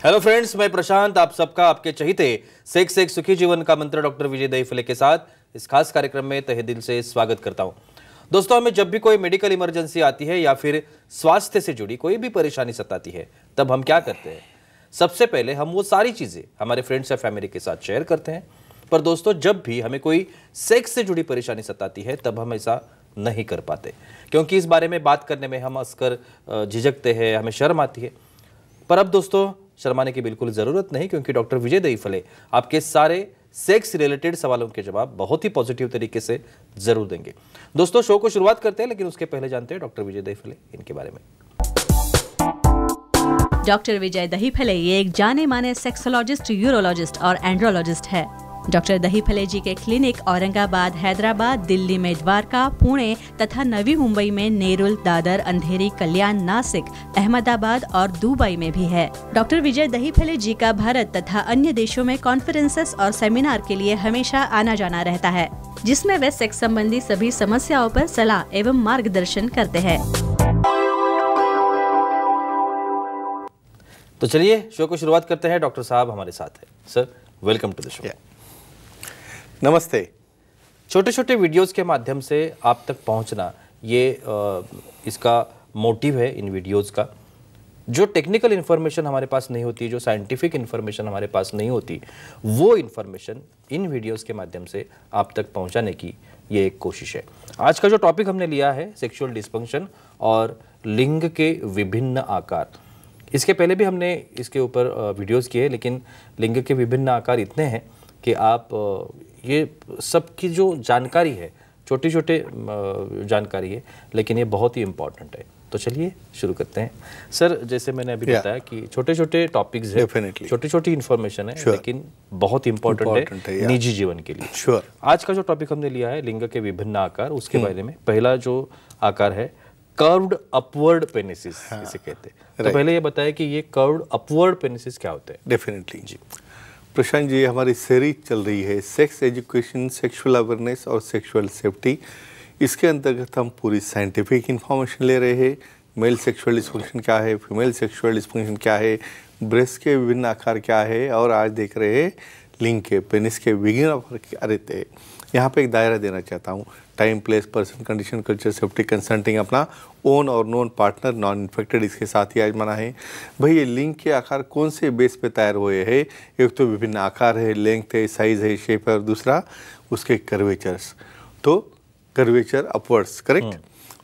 Hello friends, मैं प्रशांत आप सबका आपके चहीते सेक्स एक सुखी जीवन का मंत्र डॉक्टर विजय दहीफले के साथ इस खास कार्यक्रम में तहे दिल से स्वागत करता हूं। दोस्तों, हमें जब भी कोई मेडिकल इमरजेंसी आती है या फिर स्वास्थ्य से जुड़ी कोई भी परेशानी सताती है, तब हम क्या करते हैं? सबसे पहले हम वो सारी चीजें हमारे फ्रेंड्स या फैमिली के साथ शेयर करते हैं। पर दोस्तों, जब भी हमें कोई सेक्स से जुड़ी परेशानी सताती है, तब हम ऐसा नहीं कर पाते, क्योंकि इस बारे में बात करने में हम अक्सर झिझकते हैं, हमें शर्म आती है। पर अब दोस्तों, शर्माने की बिल्कुल जरूरत नहीं, क्योंकि डॉक्टर विजय दहीफले आपके सारे सेक्स रिलेटेड सवालों के जवाब बहुत ही पॉजिटिव तरीके से जरूर देंगे। दोस्तों, शो को शुरुआत करते हैं, लेकिन उसके पहले जानते हैं डॉक्टर विजय दहीफले इनके बारे में। डॉक्टर विजय दहीफले ये एक जाने माने सेक्सोलॉजिस्ट, यूरोलॉजिस्ट और एंड्रोलॉजिस्ट है। डॉक्टर दहीफले जी के क्लिनिक औरंगाबाद, हैदराबाद, दिल्ली में द्वारका, पुणे तथा नवी मुंबई में नेरुल, दादर, अंधेरी, कल्याण, नासिक, अहमदाबाद और दुबई में भी है। डॉक्टर विजय दहीफले जी का भारत तथा अन्य देशों में कॉन्फ्रेंसेस और सेमिनार के लिए हमेशा आना जाना रहता है, जिसमें वे सेक्स संबंधी सभी समस्याओं पर सलाह एवं मार्गदर्शन करते हैं। तो चलिए शो को शुरुआत करते हैं। डॉक्टर साहब हमारे साथ है। Sir, welcome to the show. नमस्ते। छोटे छोटे वीडियोस के माध्यम से आप तक पहुंचना, ये इसका मोटिव है इन वीडियोस का। जो टेक्निकल इन्फॉर्मेशन हमारे पास नहीं होती, जो साइंटिफिक इन्फॉर्मेशन हमारे पास नहीं होती, वो इन्फॉर्मेशन इन वीडियोस के माध्यम से आप तक पहुंचाने की ये एक कोशिश है। आज का जो टॉपिक हमने लिया है, सेक्सुअल डिस्फंक्शन और लिंग के विभिन्न आकार। इसके पहले भी हमने इसके ऊपर वीडियोस किए, लेकिन लिंग के विभिन्न आकार इतने हैं कि आप ये सब की जो जानकारी है, छोटी छोटे जानकारी है, लेकिन ये बहुत ही इम्पोर्टेंट है। तो चलिए शुरू करते हैं। सर, जैसे मैंने अभी बताया कि छोटे छोटे टॉपिक्स है, छोटी छोटी इन्फॉर्मेशन है, लेकिन बहुत इंपॉर्टेंट है निजी जीवन के लिए। आज का जो टॉपिक हमने लिया है, लिंग के विभिन्न आकार, उसके बारे में पहला जो आकार है कर्व्ड अपवर्ड पेनिसिस, इसे कहते हैं। तो पहले ये बताया कि ये कर्व्ड अपवर्ड पेनिसिस क्या होते हैं? डेफिनेटली जी प्रशांत जी, हमारी सीरीज चल रही है सेक्स एजुकेशन, सेक्सुअल अवेयरनेस और सेक्सुअल सेफ्टी। इसके अंतर्गत हम पूरी साइंटिफिक इंफॉर्मेशन ले रहे हैं। मेल सेक्सुअल डिस्फंक्शन क्या है, फीमेल सेक्सुअल डिस्फंक्शन क्या है, ब्रेस्ट के विभिन्न आकार क्या है, और आज देख रहे हैं लिंग के, पेनिस के विभिन्न आकार क्या रहते हैं। यहाँ पे एक दायरा देना चाहता हूँ। Time, place, person, condition, culture, safety, consulting, अपना ओन और नॉन पार्टनर, नॉन इन्फेक्टेड, इसके साथ ही आजमाना है। भाई, ये लिंग के आकार कौन से बेस पे तैयार हुए हैं? एक तो विभिन्न आकार है, लेंथ है, साइज है, शेप है, और दूसरा उसके कर्वेचर्स। तो कर्वेचर अपवर्ड्स, करेक्ट?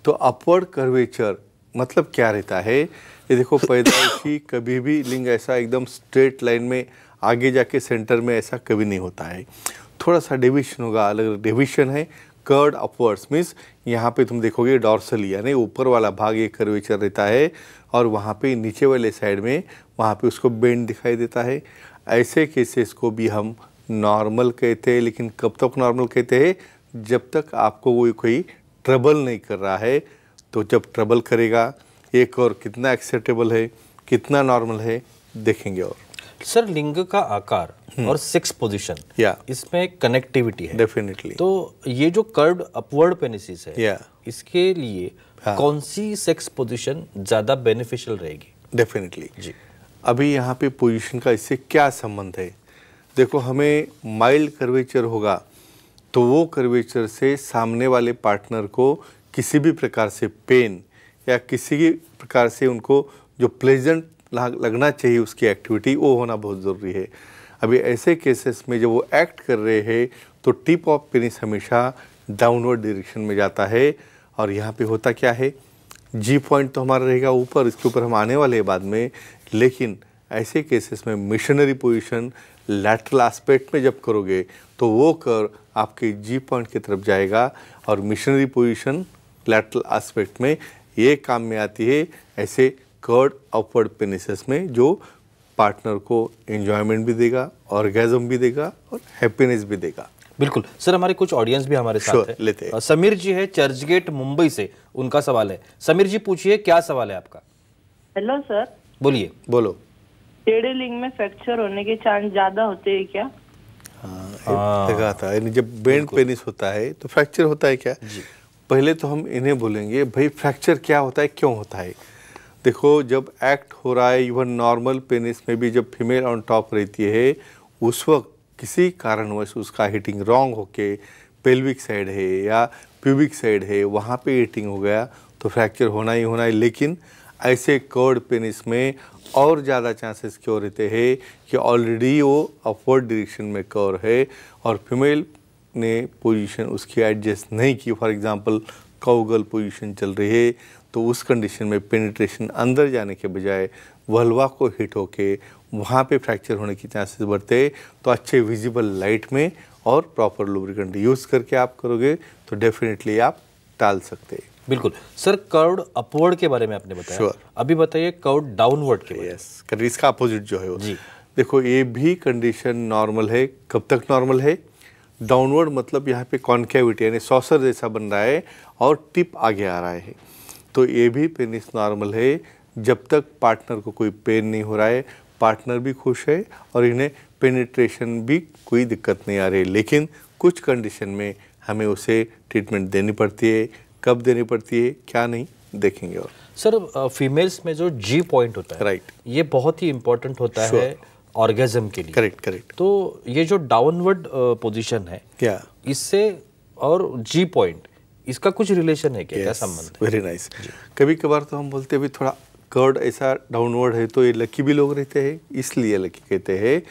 तो अपवर्ड कर्वेचर मतलब क्या रहता है? ये देखो, पैदाइशी कभी भी लिंग ऐसा एकदम स्ट्रेट लाइन में आगे जाके सेंटर में ऐसा कभी नहीं होता है। थोड़ा सा डेविएशन होगा, अलग अलग डेविएशन है। कर्ड अपवर्ड्स मीन्स यहाँ पे तुम देखोगे डॉर्सल यानी ऊपर वाला भाग ये कर्वेचर रहता है, और वहाँ पे नीचे वाले साइड में वहाँ पे उसको बेंड दिखाई देता है। ऐसे केसेस को भी हम नॉर्मल कहते हैं, लेकिन कब तक नॉर्मल कहते हैं? जब तक आपको कोई ट्रबल नहीं कर रहा है। तो जब ट्रबल करेगा, एक और कितना एक्सेप्टेबल है, कितना नॉर्मल है, देखेंगे। और सर, लिंग का आकार और सेक्स पोजीशन, इसमें कनेक्टिविटी है डेफिनेटली। तो ये जो कर्व्ड अपवर्ड पेनिसिस है, इसके लिए कौन सी सेक्स पोजीशन ज्यादा बेनिफिशियल रहेगी? डेफिनेटली जी। अभी यहाँ पे पोजीशन का इससे क्या संबंध है? देखो, हमें माइल्ड कर्वेचर होगा तो वो कर्वेचर से सामने वाले पार्टनर को किसी भी प्रकार से पेन या किसी भी प्रकार से उनको जो प्लेजेंट लगना चाहिए उसकी एक्टिविटी, वो होना बहुत ज़रूरी है। अभी ऐसे केसेस में जब वो एक्ट कर रहे हैं तो टिप ऑफ पेनिस हमेशा डाउनवर्ड डायरेक्शन में जाता है। और यहाँ पे होता क्या है, जी पॉइंट तो हमारा रहेगा ऊपर, इसके ऊपर हम आने वाले हैं बाद में। लेकिन ऐसे केसेस में मिशनरी पोजीशन लैटरल एस्पेक्ट में जब करोगे तो वो कर्व आपके जी पॉइंट की तरफ जाएगा, और मिशनरी पोजीशन लैटरल एस्पेक्ट में ये काम में आती है ऐसे कर्व्ड अपवर्ड पेनिसेस में, जो पार्टनर को एंजॉयमेंट भी देगा, ऑर्गेज्म भी देगा और हैप्पीनेस भी देगा। बिल्कुल सर, हमारे कुछ ऑडियंस भी हमारे साथ है। लेते हैं। समीर जी है, चर्चगेट मुंबई से, उनका सवाल है। समीर जी, पूछिए, क्या सवाल है आपका? Hello sir. बोलिए। बोलो। टेढ़े लिंग में फ्रैक्चर होने के चांस ज्यादा होते हैं क्या? देखा था, जब बेंड पेनिस होता है तो फ्रैक्चर होता है क्या? पहले तो हम इन्हें बोलेंगे, भाई फ्रैक्चर क्या होता है, क्यों होता है? देखो जब एक्ट हो रहा है इवन नॉर्मल पेनिस में भी जब फीमेल ऑन टॉप रहती है उस वक्त किसी कारणवश उसका हिटिंग रॉन्ग होके पेल्विक साइड है या प्यूबिक साइड है वहाँ पे हिटिंग हो गया तो फ्रैक्चर होना ही होना है। लेकिन ऐसे कर्ड पेनिस में और ज़्यादा चांसेस क्यों रहते हैं कि ऑलरेडी वो अपवर्ड डायरेक्शन में कर्व है और फीमेल ने पोजीशन उसकी एडजस्ट नहीं की, फॉर एग्जांपल काउगर्ल पोजीशन चल रही है, तो उस कंडीशन में पेनिट्रेशन अंदर जाने के बजाय वल्वा को हिट होके वहाँ पे फ्रैक्चर होने की चांसेस बढ़ते हैं। तो अच्छे विजिबल लाइट में और प्रॉपर लुब्रिकेंट यूज़ करके आप करोगे तो डेफिनेटली आप टाल सकते हैं। बिल्कुल सर, कर्व्ड अपवर्ड के बारे में आपने बताया। Sure. अभी बताइए कर्व्ड डाउनवर्ड के बारे में। यस, इसका अपोजिट जो है वो जी। देखो ये भी कंडीशन नॉर्मल है। कब तक नॉर्मल है? डाउनवर्ड मतलब यहाँ पे कॉन्केविटी यानी सॉसर जैसा बन रहा है और टिप आगे आ रहा है, तो ये भी पेनिस नॉर्मल है जब तक पार्टनर को कोई पेन नहीं हो रहा है, पार्टनर भी खुश है और इन्हें पेनिट्रेशन भी कोई दिक्कत नहीं आ रही। लेकिन कुछ कंडीशन में हमें उसे ट्रीटमेंट देनी पड़ती है। कब देनी पड़ती है क्या नहीं देखेंगे। और सर फीमेल्स में जो जी पॉइंट होता है, राइट, ये बहुत ही इंपॉर्टेंट होता है ऑर्गेज्म के लिए। करेक्ट। तो ये जो डाउनवर्ड पोजीशन है क्या इससे और जी पॉइंट इसका कुछ रिलेशन है क्या? क्या संबंध है? Very nice. कभी कभार तो हम बोलते हैं भी थोड़ा कर्ड ऐसा डाउनवर्ड है तो ये लकी भी लोग रहते हैं, इसलिए लकी कहते हैं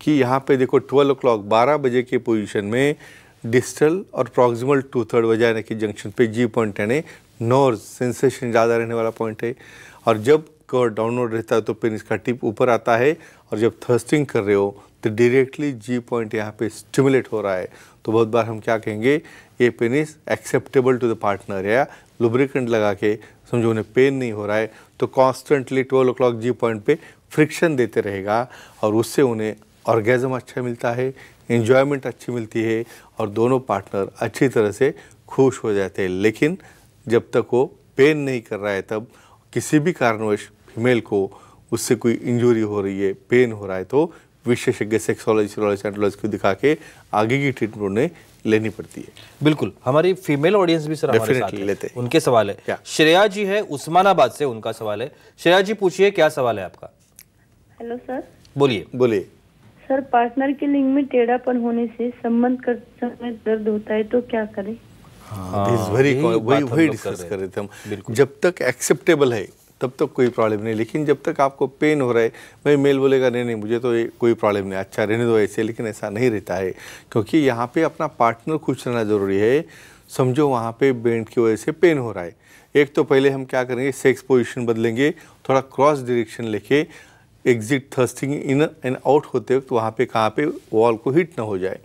कि यहाँ पे देखो 12 o'clock 12 बजे के पोजीशन में डिस्टल और प्रॉक्सिमल 2/3 वजाइना के जंक्शन पे जी पॉइंट यानी नॉर्ज सेंसेशन ज़्यादा रहने वाला पॉइंट है। और जब कर्व डाउनवर्ड रहता है तो पेनिस का टिप ऊपर आता है और जब थर्स्टिंग कर रहे हो तो डायरेक्टली जी पॉइंट यहाँ पे स्टिमुलेट हो रहा है। तो बहुत बार हम क्या कहेंगे, ये penis acceptable to the partner, या लुब्रिकेंट लगा के समझो उन्हें पेन नहीं हो रहा है तो कॉन्स्टेंटली 12 o'clock जी पॉइंट पे फ्रिक्शन देते रहेगा और उससे उन्हें ऑर्गेज्म अच्छा मिलता है, एंजॉयमेंट अच्छी मिलती है और दोनों पार्टनर अच्छी तरह से खुश हो जाते हैं। लेकिन जब तक वो पेन नहीं कर रहा है, तब किसी भी कारणवश फीमेल को उससे कोई इंजरी हो रही है, पेन हो रहा है, तो विशेषज्ञ सेक्सोलॉजिस्ट एंड्रोलॉजिस्ट को दिखा के आगे की ट्रीटमेंट उन्हें लेनी पड़ती है। बिल्कुल, हमारी फीमेल ऑडियंस भी सर हमारे साथ है, उनके सवाल है। क्या? श्रेया जी है उस्मानाबाद से, उनका सवाल है। श्रेया जी पूछिए, क्या सवाल है आपका? Hello sir. बोलिए सर, पार्टनर के लिंग में टेढ़ापन होने से संबंध करते समय दर्द होता है तो क्या करें? वही डिस्कस कर रहे थे हम। जब तक एक्सेप्टेबल है तब तक कोई प्रॉब्लम नहीं, लेकिन जब तक आपको पेन हो रहा है, भाई मेल बोलेगा नहीं मुझे तो कोई प्रॉब्लम नहीं, अच्छा रहने दो ऐसे, लेकिन ऐसा नहीं रहता है क्योंकि यहाँ पे अपना पार्टनर खुश रहना ज़रूरी है। समझो वहाँ पे बेंड की वजह से पेन हो रहा है, एक तो पहले हम क्या करेंगे, सेक्स पोजीशन बदलेंगे, थोड़ा क्रॉस डायरेक्शन लेके exit thirsting in and out होते वक्त वहाँ पे कहाँ पे वॉल को हिट ना हो जाए।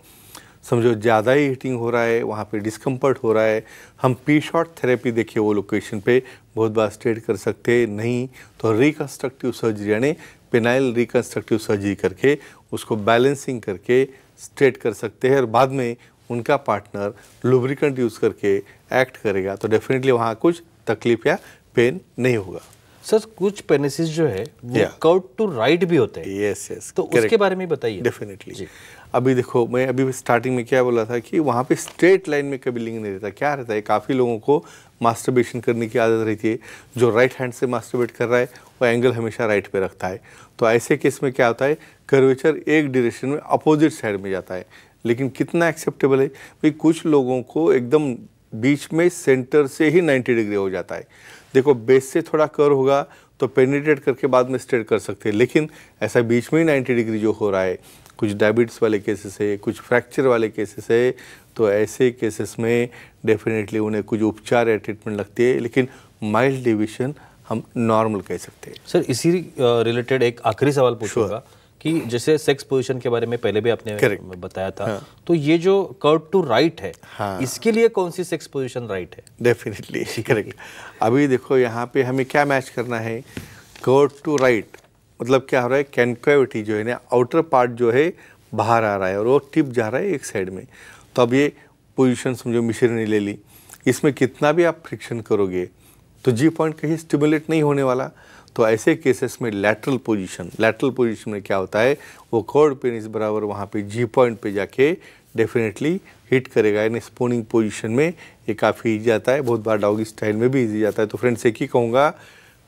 समझो ज़्यादा ही हीटिंग हो रहा है, वहाँ पे डिस्कम्फर्ट हो रहा है, हम पी शॉट थेरेपी देखिए वो लोकेशन पे बहुत बार स्ट्रेट कर सकते हैं, नहीं तो रिकन्स्ट्रक्टिव सर्जरी यानी पेनाइल रिकन्स्ट्रक्टिव सर्जरी करके उसको बैलेंसिंग करके स्ट्रेट कर सकते हैं और बाद में उनका पार्टनर लुब्रिकेंट यूज़ करके एक्ट करेगा तो डेफिनेटली वहाँ कुछ तकलीफ या पेन नहीं होगा। सर कुछ पेनिसेस जो है वो कर्व टू राइट भी होते हैं। यस, तो उसके बारे में बताइए। डेफिनेटली। अभी देखो मैं अभी स्टार्टिंग में क्या बोला था कि वहाँ पे स्ट्रेट लाइन में कभी लिंग नहीं रहता। क्या रहता है, काफ़ी लोगों को मास्टरबेशन करने की आदत रहती है, जो राइट हैंड से मास्टरबेट कर रहा है वो एंगल हमेशा राइट पे रखता है। तो ऐसे केस में क्या होता है, कर्वेचर एक डायरेक्शन में अपोजिट साइड में जाता है। लेकिन कितना एक्सेप्टेबल है भाई, कुछ लोगों को एकदम बीच में सेंटर से ही 90 डिग्री हो जाता है। देखो बेस से थोड़ा कर्व होगा तो पेनिट्रेट करके बाद में स्ट्रेट कर सकते हैं, लेकिन ऐसा बीच में ही 90 डिग्री जो हो रहा है, कुछ डायबिटीज वाले केसेस है, कुछ फ्रैक्चर वाले केसेस है, तो ऐसे केसेस में डेफिनेटली उन्हें कुछ उपचार या ट्रीटमेंट लगती है, लेकिन माइल्ड डेविएशन हम नॉर्मल कह सकते हैं। सर इसी रिलेटेड एक आखिरी सवाल पूछूंगा कि जैसे सेक्स पोजीशन के बारे में पहले भी आपने बताया था, तो ये जो कर्व टू राइट है, इसके लिए कौन सी सेक्स पोजीशन राइट है? Definitely correct. अभी देखो यहाँ पे हमें क्या मैच करना है, कर्व टू राइट मतलब क्या हो रहा है, कॉन्केविटी जो है ना, आउटर पार्ट जो है बाहर आ रहा है और वो टिप जा रहा है एक साइड में। तो अब ये पोजीशन समझो मिश्री ने ले ली, इसमें कितना भी आप फ्रिक्शन करोगे तो जी पॉइंट कहीं स्टिमुलेट नहीं होने वाला। तो ऐसे केसेस में लैटरल पोजीशन में क्या होता है, वो कर्व्ड पेनिस बराबर वहाँ पे जी पॉइंट पे जाके डेफिनेटली हिट करेगा, यानी स्पूनिंग पोजीशन में ये काफ़ी ईजी आता है, बहुत बार डॉगी स्टाइल में भी ईजी आता है। तो फ्रेंड्स एक ही कहूँगा,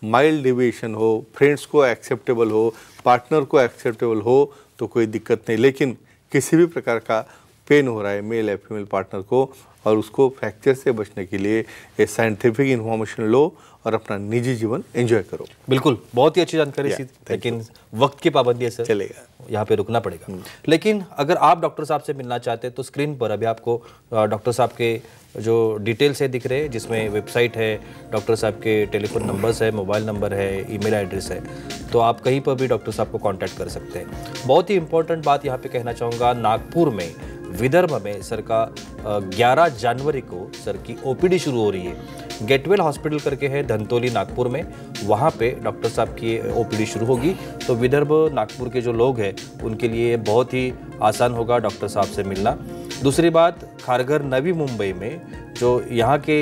माइल्ड डिविएशन हो, फ्रेंड्स को एक्सेप्टेबल हो, पार्टनर को एक्सेप्टेबल हो तो कोई दिक्कत नहीं। लेकिन किसी भी प्रकार का पेन हो रहा है मेल या फीमेल पार्टनर को और उसको फ्रैक्चर से बचने के लिए ये साइंटिफिक इन्फॉर्मेशन लो और अपना निजी जीवन एंजॉय करो। बिल्कुल, बहुत ही अच्छी जानकारी थी, लेकिन वक्त की पाबंदी है सर, चलेगा, यहाँ पे रुकना पड़ेगा। लेकिन अगर आप डॉक्टर साहब से मिलना चाहते हैं तो स्क्रीन पर अभी आपको डॉक्टर साहब के जो डिटेल्स है दिख रहे हैं, जिसमें वेबसाइट है, डॉक्टर साहब के टेलीफोन नंबर्स है, मोबाइल नंबर है, ईमेल एड्रेस है, तो आप कहीं पर भी डॉक्टर साहब को कांटेक्ट कर सकते हैं। बहुत ही इंपॉर्टेंट बात यहाँ पे कहना चाहूँगा, नागपुर में विदर्भ में सर का 11 जनवरी को सर की ओपीडी शुरू हो रही है। गेटवेल हॉस्पिटल करके है धंतोली नागपुर में, वहाँ पे डॉक्टर साहब की ओपीडी शुरू होगी। तो विदर्भ नागपुर के जो लोग हैं उनके लिए बहुत ही आसान होगा डॉक्टर साहब से मिलना। दूसरी बात, खारघर नवी मुंबई में जो यहाँ के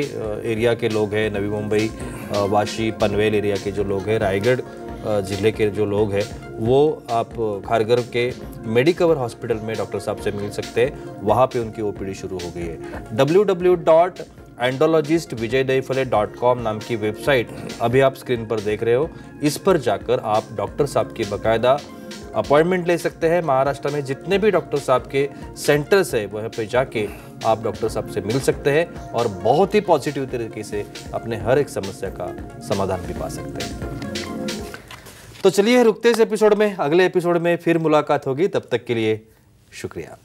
एरिया के लोग हैं, नवी मुंबई, वाशी, पनवेल एरिया के जो लोग हैं, रायगढ़ ज़िले के जो लोग हैं, वो आप खारघर के मेडिकवर हॉस्पिटल में डॉक्टर साहब से मिल सकते हैं। वहाँ पे उनकी ओपीडी शुरू हो गई है। www.andrologistvijaydahipale.com नाम की वेबसाइट अभी आप स्क्रीन पर देख रहे हो, इस पर जाकर आप डॉक्टर साहब की बाकायदा अपॉइंटमेंट ले सकते हैं। महाराष्ट्र में जितने भी डॉक्टर साहब के सेंटर्स है वहाँ पे जाके आप डॉक्टर साहब से मिल सकते हैं और बहुत ही पॉजिटिव तरीके से अपने हर एक समस्या का समाधान भी पा सकते हैं। तो चलिए रुकते इस एपिसोड में, अगले एपिसोड में फिर मुलाकात होगी। तब तक के लिए शुक्रिया।